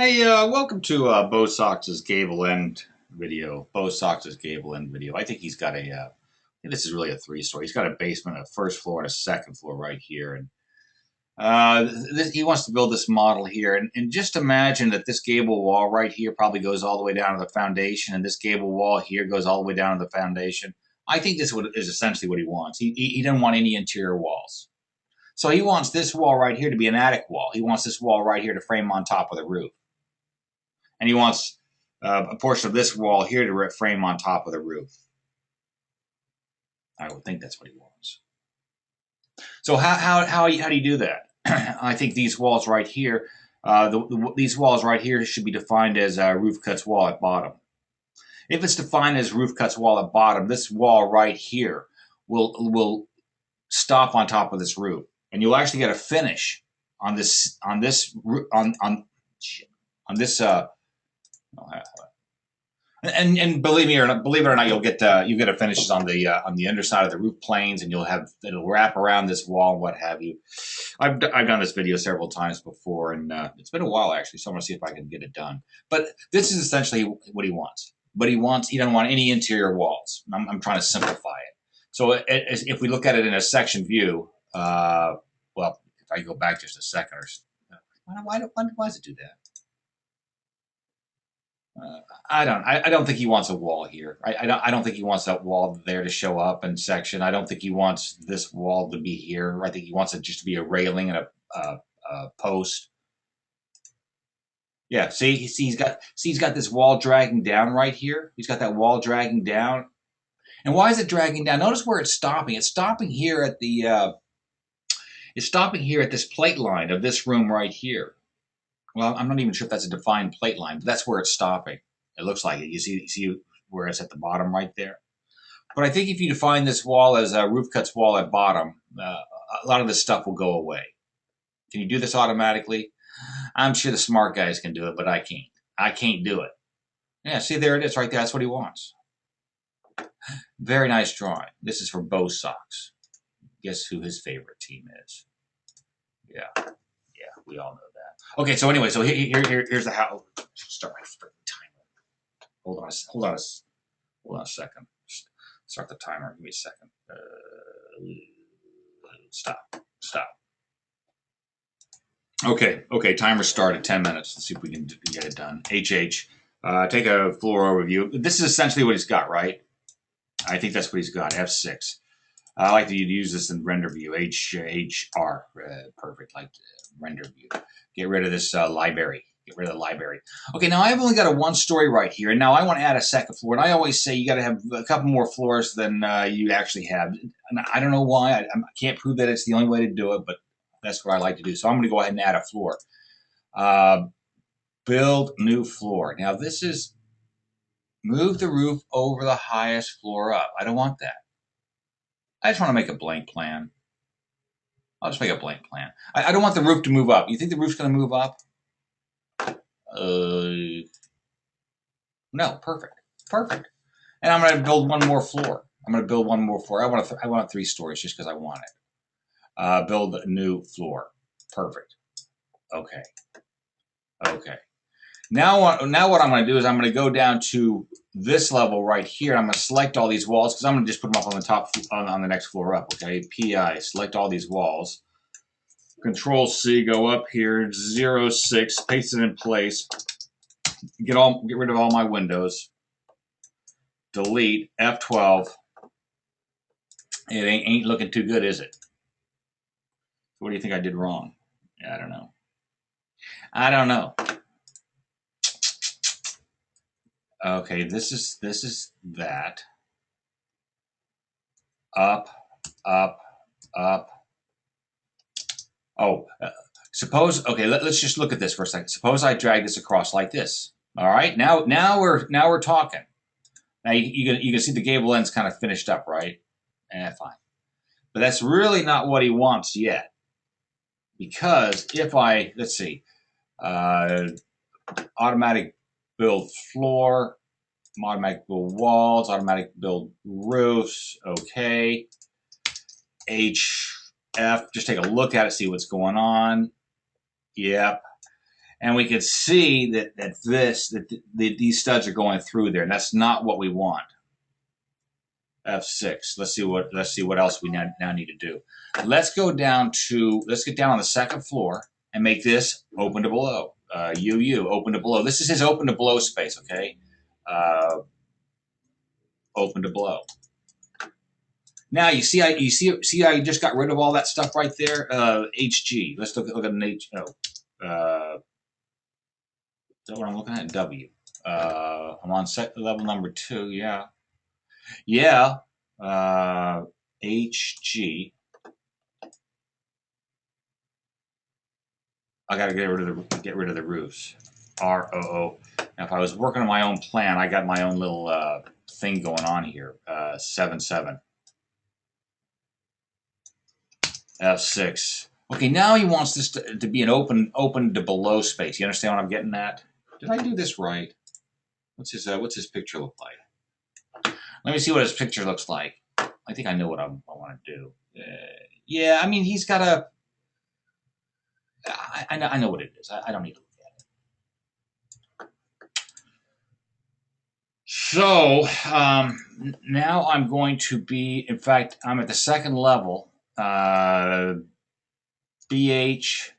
Hey, welcome to Bosox's gable end video. Bosox's gable end video. I think he's got I think this is really a three-story. He's got a basement, a first floor, and a second floor right here. And he wants to build this model here. And just imagine that this gable wall right here probably goes all the way down to the foundation, and this gable wall here goes all the way down to the foundation. I think this is essentially what he wants. He doesn't want any interior walls. So he wants this wall right here to be an attic wall. He wants this wall right here to frame on top of the roof. And he wants a portion of this wall here to frame on top of the roof. I would think that's what he wants. So how do you do that? I think these walls right here, these walls right here should be defined as roof cuts wall at bottom. If it's defined as roof cuts wall at bottom, this wall right here will stop on top of this roof, and you'll actually get a finish on this and believe it or not, you'll get a finishes on the underside of the roof planes, and it'll wrap around this wall and what have you. I've done this video several times before, and it's been a while actually, so I'm gonna see if I can get it done. But this is essentially what he wants. But he doesn't want any interior walls. I'm trying to simplify it. So if we look at it in a section view, well, if I go back just a second, why does it do that? I don't think he wants a wall here. I don't think he wants that wall there to show up in section. I don't think he wants this wall to be here. I think he wants it just to be a railing and a post. Yeah, see, he's got this wall dragging down right here. He's got that wall dragging down. And why is it dragging down? Notice where it's stopping. It's stopping here at this plate line of this room right here. Well, I'm not even sure if that's a defined plate line, but that's where it's stopping. It looks like it. You see where it's at the bottom right there? But I think if you define this wall as a roof cuts wall at bottom, a lot of this stuff will go away. Can you do this automatically? I'm sure the smart guys can do it, but I can't. I can't do it. Yeah, see, there it is right there. That's what he wants. Very nice drawing. This is for Bosox. Guess who his favorite team is? Yeah, we all know that. Okay, so anyway, so here's the how. Start my freaking timer. Hold on a second. Start the timer. Give me a second. Stop. Okay. Timer started. 10 minutes. Let's see if we can get it done. HH. Take a floor overview. This is essentially what he's got, right? I think that's what he's got. F6. I like to use this in render view. HR. Perfect. Like render view. Get rid of this library. Get rid of the library. Okay, now I've only got a one-story right here, and now I want to add a second floor. And I always say you got to have a couple more floors than you actually have. And I don't know why. I can't prove that it's the only way to do it, but that's what I like to do. So I'm going to go ahead and add a floor. Build new floor. Now this is move the roof over the highest floor up. I don't want that. I just want to make a blank plan. I'll just make a blank plan. I don't want the roof to move up. You think the roof's going to move up? No, perfect. And I'm going to build one more floor. I want 3 stories just because I want it. Build a new floor. Perfect. Okay. Now what I'm going to do is I'm going to go down to this level right here. I'm going to select all these walls because I'm going to just put them up on the top on the next floor up. Okay, PI, select all these walls. Control C, go up here, 0.6, paste it in place. Get rid of all my windows. Delete F12. It ain't looking too good, is it? What do you think I did wrong? I don't know. Okay, this is that. Up. Oh, okay, let's just look at this for a second. Suppose I drag this across like this. All right, now we're talking. Now you can see the gable end's kind of finished up, right? Fine. But that's really not what he wants yet. Because if let's see, automatic build floor, automatic build walls, automatic build roofs, okay. HF, just take a look at it, see what's going on. Yep. And we can see that these studs are going through there, and that's not what we want. F6. Let's see what else we now need to do. Let's get down on the second floor and make this open to below. UU open to below. This is his open to below space. Okay. Open to below. Now you see I just got rid of all that stuff right there. HG. Let's look at an H. Oh, is that what I'm looking at? W. I'm on level number 2. Yeah. Yeah. HG. I got to get rid of the roofs. ROO. Now, if I was working on my own plan, I got my own little thing going on here. 7-7. F6. Okay, now he wants this to be an open to below space. You understand what I'm getting at? Did I do this right? What's his picture look like? Let me see what his picture looks like. I think I know what I want to do. Yeah, I mean, he's got a... I know what it is. I don't need to look at it. So, now I'm going to be... In fact, I'm at the second level. BH,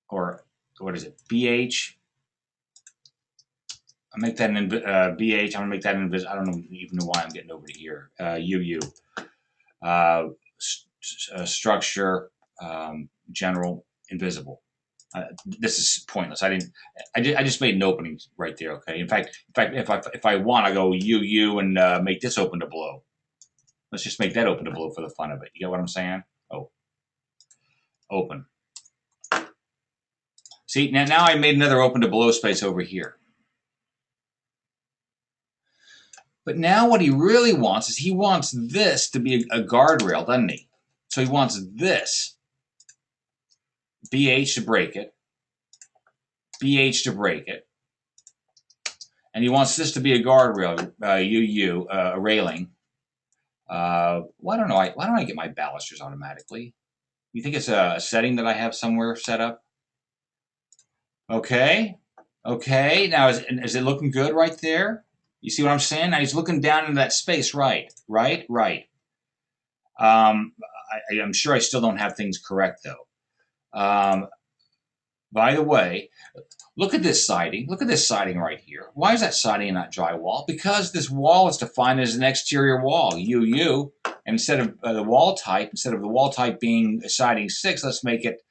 or what is it? BH. I make that an BH. I'm gonna make that invisible. I don't even know why I'm getting over to here. UU. Structure. General. Invisible. This is pointless. I just made an opening right there. Okay. In fact, if I want, I go UU and make this open to below. Let's just make that open to below for the fun of it. You get what I'm saying? Oh, open. See, now I made another open to below space over here. But now what he really wants is he wants this to be a guardrail, doesn't he? So he wants this. BH to break it. BH to break it. And he wants this to be a guardrail, UU, a railing. Why don't I get my balusters automatically? You think it's a setting that I have somewhere set up? Okay. Okay. Now, is it looking good right there? You see what I'm saying? Now he's looking down into that space. Right. I'm sure I still don't have things correct, though. By the way, look at this siding. Look at this siding right here. Why is that siding and not drywall? Because this wall is defined as an exterior wall, UU. And instead of the wall type being siding 6, let's make it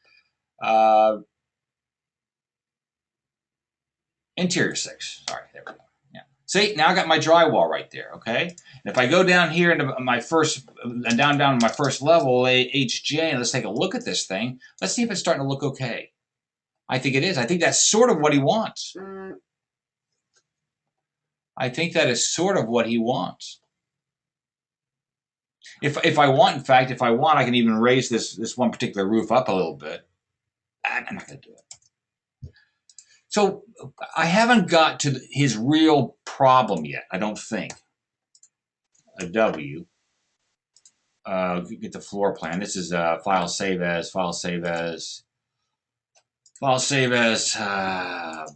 interior 6. Sorry, there we go. Yeah. See, now I got my drywall right there. Okay. And if I go down here into my first, down to my first level, HJ, and let's take a look at this thing. Let's see if it's starting to look okay. I think it is. I think that's sort of what he wants. I think that is sort of what he wants. If I want, in fact, I can even raise this one particular roof up a little bit. I'm not going to do it. So I haven't got to his real problem yet, I don't think. A W. Get the floor plan. This is file save as,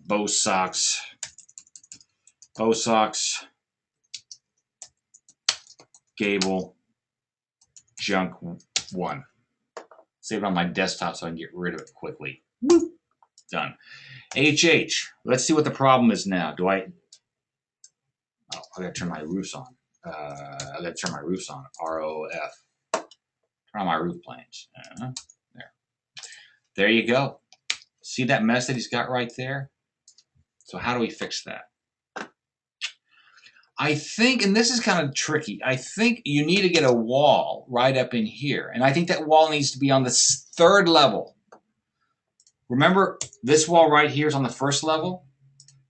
Bosox, gable, junk 1. Save it on my desktop so I can get rid of it quickly. Boop. Done. HH. Let's see what the problem is now. Oh, I gotta turn my roofs on. ROF. Turn on my roof planes. There. There you go. See that mess that he's got right there? So how do we fix that? I think, and this is kind of tricky, I think you need to get a wall right up in here. And I think that wall needs to be on the 3rd level. Remember, this wall right here is on the 1st level.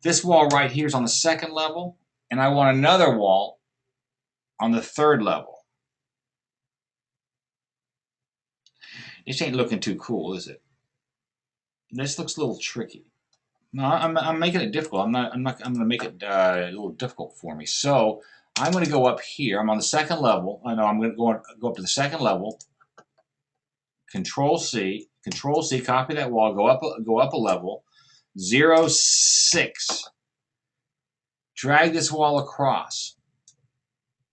This wall right here is on the 2nd level. And I want another wall on the 3rd level. This ain't looking too cool, is it? This looks a little tricky. No, I'm making it difficult. I'm going to make it a little difficult for me. So I'm going to go up here. I'm on the 2nd level. I know I'm going to go up to the 2nd level. Control C, Control C, copy that wall, go up a level, 0, 6. Drag this wall across.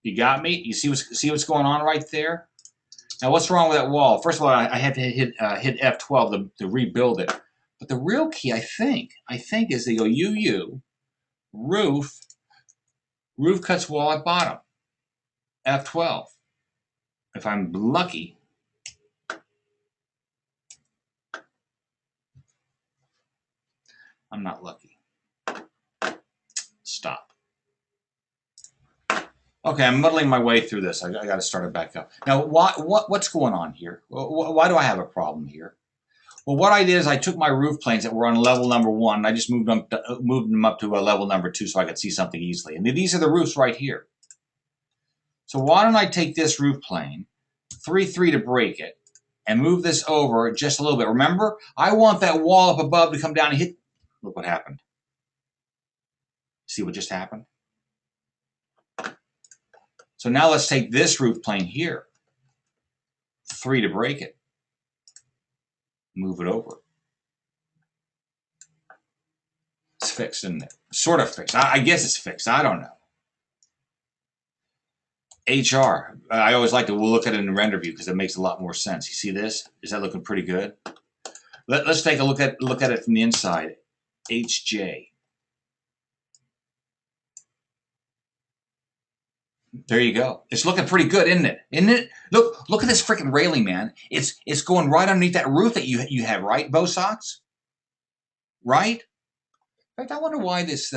You got me? You see what's going on right there? Now, what's wrong with that wall? First of all, I had to hit F12 to rebuild it. But the real key, I think, is they go UU, roof cuts wall at bottom, F12. If I'm lucky, I'm not lucky. Stop. Okay, I'm muddling my way through this. I got to start it back up. Now, what's going on here? Why do I have a problem here? Well, what I did is I took my roof planes that were on level number 1, and I just moved them up to a level number 2 so I could see something easily. And these are the roofs right here. So why don't I take this roof plane, 3-3 to break it, and move this over just a little bit. Remember, I want that wall up above to come down and hit. Look what happened. See what just happened? So now let's take this roof plane here, 3 to break it, move it over. It's fixed, isn't it? Sort of fixed. I guess it's fixed. I don't know. HR. I always like to look at it in render view because it makes a lot more sense. You see this? Is that looking pretty good? Let's take a look at it from the inside. HJ. There you go. It's looking pretty good, isn't it? Isn't it? Look at this freaking railing, man. It's going right underneath that roof that you have, right, Bosox? Right? In fact, I wonder why this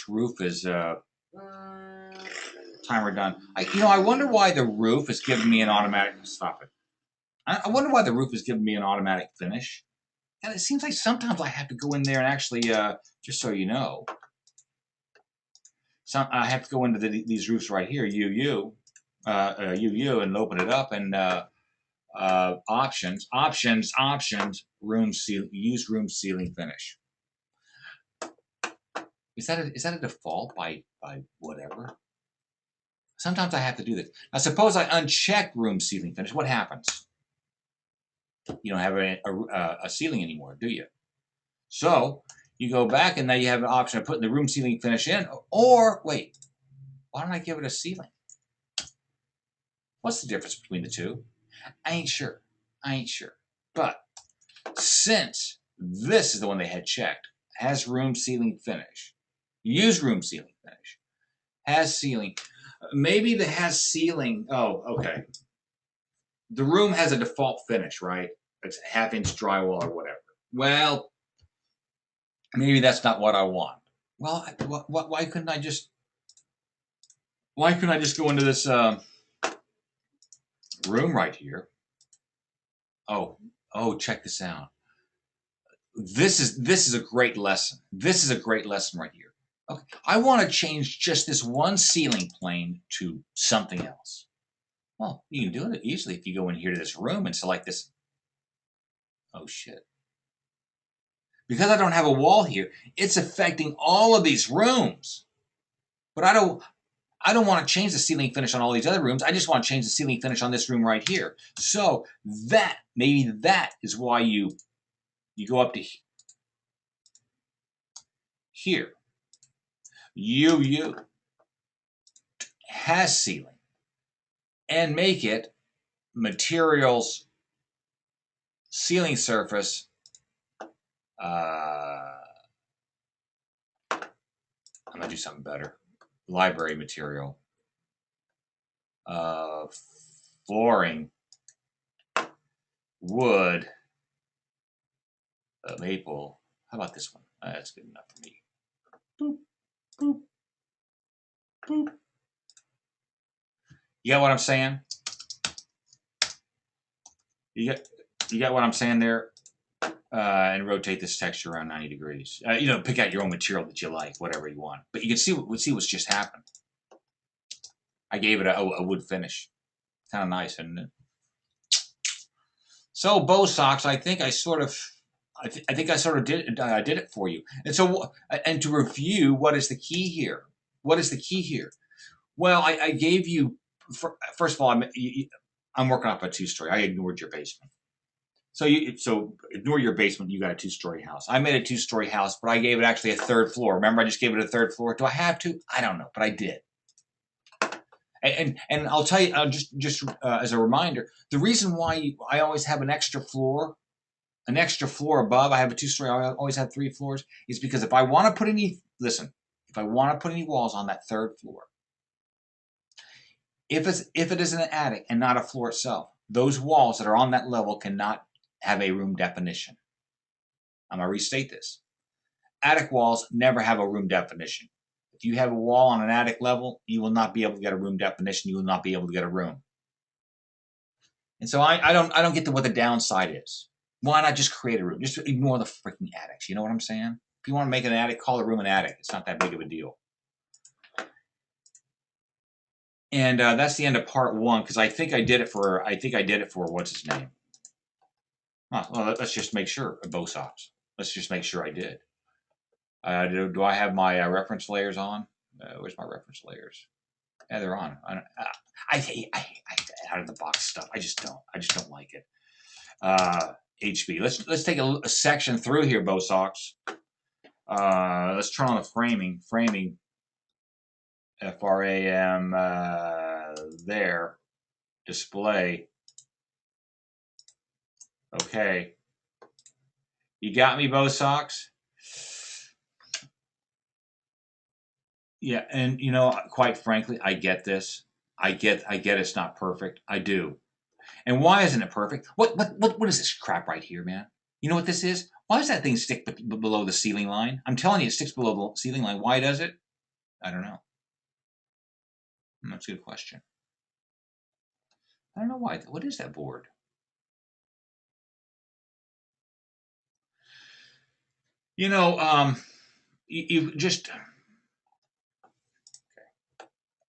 roof is timer done. I wonder why the roof is giving me an automatic. Stop it. I wonder why the roof is giving me an automatic finish. And it seems like sometimes I have to go in there and actually, just so you know, I have to go into these roofs right here, UU, and open it up and options, use room ceiling finish. Is that a default by whatever? Sometimes I have to do this. Now, suppose I uncheck room ceiling finish. What happens? You don't have a ceiling anymore, do you? So you go back and now you have an option of putting the room ceiling finish in, or wait, why don't I give it a ceiling? What's the difference between the two? I ain't sure. But since this is the one they had checked, has room ceiling finish, use room ceiling finish, has ceiling. Maybe the has ceiling. Oh, okay. The room has a default finish, right? It's half-inch drywall or whatever. Well, maybe that's not what I want. Well, why couldn't I just go into this room right here? Oh, check this out. This is a great lesson. This is a great lesson right here. Okay, I want to change just this one ceiling plane to something else. Well, you can do it easily if you go in here to this room and select this. Oh, shit. Because I don't have a wall here, it's affecting all of these rooms. But I don't want to change the ceiling finish on all these other rooms. I just want to change the ceiling finish on this room right here. So maybe that is why you go up to here. UU has ceiling and make it materials ceiling surface. I'm gonna do something better. Library material. Flooring. Wood. Maple. How about this one? That's good enough for me. Boop, boop, boop. You got what I'm saying? You got what I'm saying there? And rotate this texture around 90 degrees. Pick out your own material that you like, whatever you want. But you can see what's just happened. I gave it a wood finish. Kind of nice, isn't it? So Bosox, I think I sort of did it for you. And so, and to review, what is the key here? What is the key here? Well, I gave you. First of all, I'm working off a 2-story. I ignored your basement. So ignore your basement. You got a 2-story house. I made a 2-story house, but I gave it actually a 3rd floor. Remember, I just gave it a 3rd floor. Do I have to? I don't know, but I did. And I'll tell you, just as a reminder, the reason why I always have an extra floor above. I have a 2-story. I always have 3 floors. Is because if I want to put any if I want to put any walls on that 3rd floor, if it is an attic and not a floor itself, those walls that are on that level cannot have a room definition. I'm gonna restate this. Attic walls never have a room definition. If you have a wall on an attic level, you will not be able to get a room definition. You will not be able to get a room. And so I don't get to what the downside is. Why not just create a room? Just ignore the freaking attics. You know what I'm saying? If you want to make an attic, call the room an attic. It's not that big of a deal. And that's the end of part 1 because I think I did it for what's his name? Well, let's just make sure. Bosox. Let's just make sure I did. Do I have my reference layers on? Where's my reference layers? Yeah, they're on. I hate out of the box stuff. I just don't like it. HB. Let's take a section through here, Bosox. Let's turn on the framing. FRAM there. Display. Okay. You got me, Bosox? Yeah, and you know, quite frankly, I get this. I get it's not perfect. I do. And why isn't it perfect? What is this crap right here, man? You know what this is? Why does that thing stick below the ceiling line? I'm telling you, it sticks below the ceiling line. Why does it? I don't know. That's a good question. I don't know why. What is that board? You know, you just.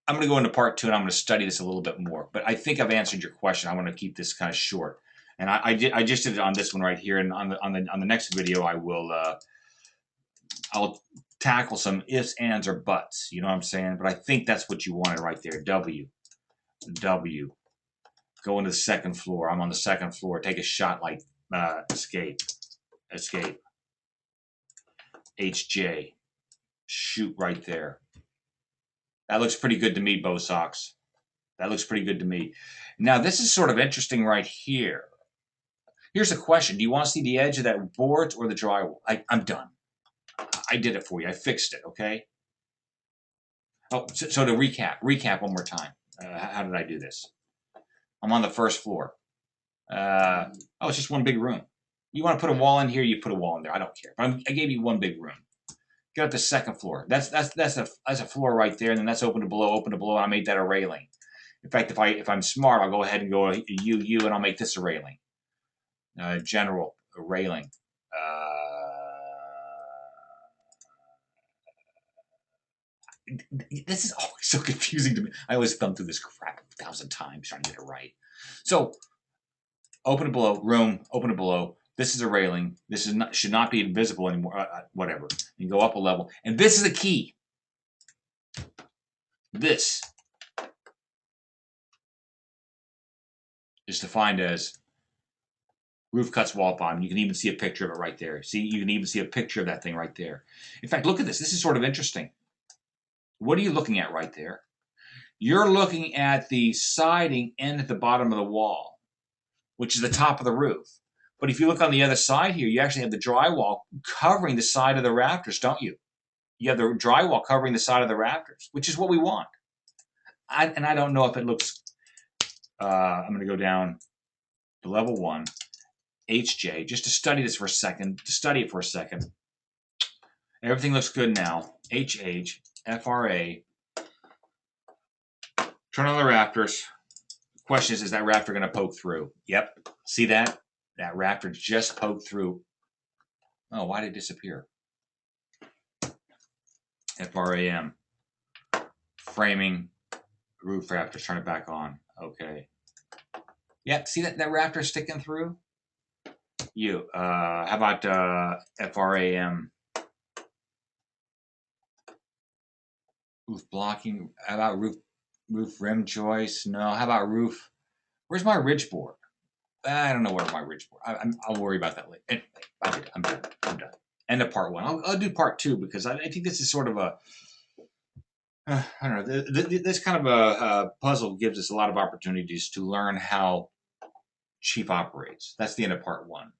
I'm going to go into part 2 and I'm going to study this a little bit more. But I think I've answered your question. I want to keep this kind of short. And I just did it on this one right here. And on the next video, I'll tackle some ifs, ands, or buts. You know what I'm saying? But I think that's what you wanted right there. W. Go into the 2nd floor. I'm on the 2nd floor. Take a shot like escape. HJ. Shoot right there. That looks pretty good to me, Bosox. That looks pretty good to me. Now, this is sort of interesting right here. Here's a question. Do you want to see the edge of that board or the drywall? I'm done. I did it for you. I fixed it, okay? Oh, so to recap one more time. How did I do this? I'm on the 1st floor. It's just one big room. You want to put a wall in here, you put a wall in there. I don't care. But I gave you one big room. Get up to 2nd floor. That's a floor right there, and then that's open to below, and I made that a railing. In fact, if I'm smart, I'll go ahead and go U, and I'll make this a railing. General a railing. This is always so confusing to me. I always thumb through this crap 1,000 times trying to get it right. So, open it below, room, open it below. This is a railing. This should not be invisible anymore. Whatever. You go up a level, and this is the key. This is defined as roof cuts wall bottom. You can even see a picture of it right there. See, you can even see a picture of that thing right there. In fact, look at this. This is sort of interesting. What are you looking at right there? You're looking at the siding and at the bottom of the wall, which is the top of the roof. But if you look on the other side here, you actually have the drywall covering the side of the rafters, don't you? You have the drywall covering the side of the rafters, which is what we want. I don't know if it looks. I'm going to go down to level 1, HJ, just to study this for a second. Everything looks good now. HH, FRA. Turn on the rafters. The question is that rafter going to poke through? Yep. See that? That rafter just poked through. Oh, why did it disappear? FRAM. Framing. Roof rafters. Turn it back on. Okay. Yep. See that rafter sticking through? How about FRAM? Roof blocking. How about roof rim joist? No. How about roof? Where's my ridge board? I don't know where my ridge board. I'll worry about that later. Anyway, I'm done. I'm done. End of part one. I'll do part two because I think this is sort of a I don't know. This kind of a puzzle gives us a lot of opportunities to learn how Chief operates. That's the end of part one.